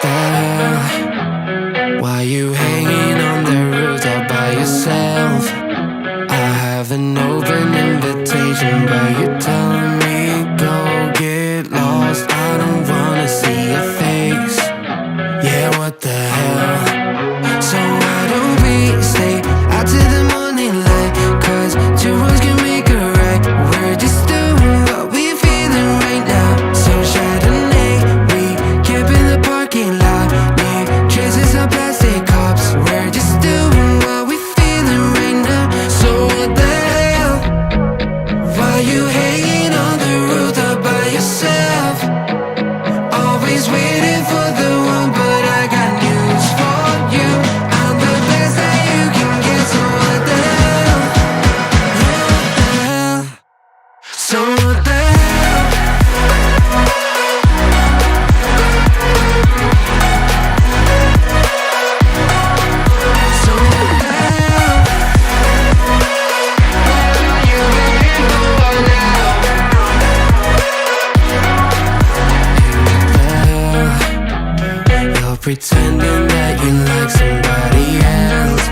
the hell? Why you hanging on the roof all by yourself? I have an open invitation, but you're telling me go get lost. I don't wanna see your face. Yeah, what the hell? So why don't we stay out to the morning light? Cause two wrongs can make a right. We're just doing what we feeling right now. So Chardonnay, we camp in the parking lot. Leave traces of plastic cups. We're just doing what we feeling right now. So what the hell? Why you hanging on the roof all by yourself? Always waiting for the one, but I got news for you. I'm the best that you can get. So what the hell? What the hell? So what the hell? So what the hell? What are you waiting for now? You're pretending that you like somebody else,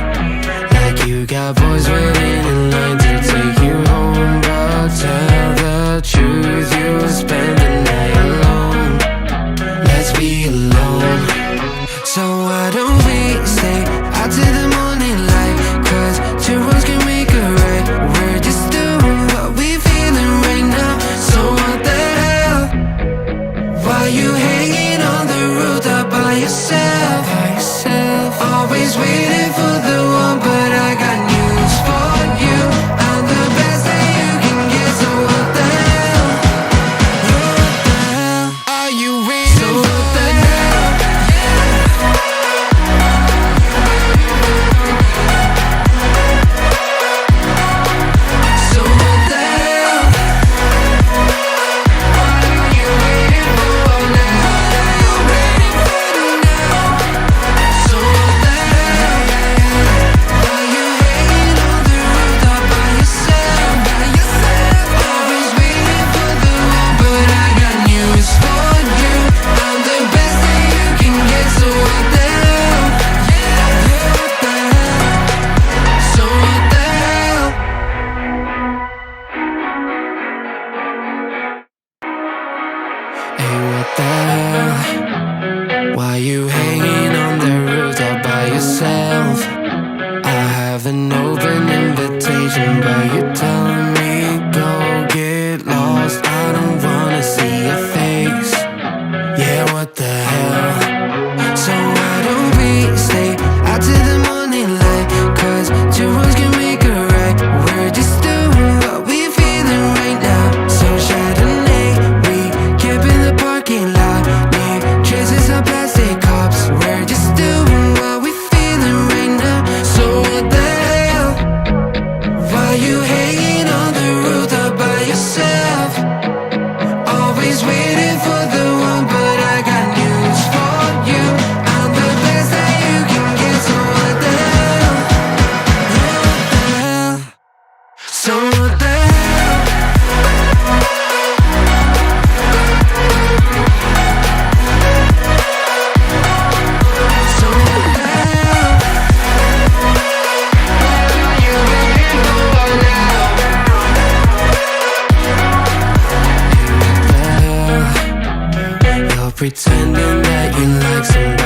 like you got boys waiting in line to take you home. But tell the truth, you spend the night alone. Let's be alone. So why don't we stay out to the morning light? Cause two wrongs can make a right. We're just doing what we feeling right now. So what the hell? Why you hanging on the roof all by yourself? Always waiting for the one, but I got news for you. I'm the best that you can get. So what the hell? What the hell? Are you waiting for the hell? So what the hell? What are you waiting for now? So what the hell? Why you hanging on the roof all by yourself? Always waiting for the one, but I got news for you. I'm the best that you can get. So what the hell? What the hell? So what the hell? Hey, what the hell? Why you hanging on the roof all by yourself? I have an open invitation, but you're telling me go get lost. I don't wanna see your face. Yeah, what the hell? So why don't we stay out to the morning light? Cause two wrongs can make a right. We're just doing what we feeling right now. So Chardonnay, we camp in the parking lot. Leave traces of plastic cups. We're just doing what we feeling right now. So what the hell? Why you hanging on the roof all by yourself? Always waiting for the one, but I got news for you. I'm the best that you can get. So what the hell? What the hell? So what the hell? So what the hell? What are you waiting for now? What the hell? You're pretending that you like somebody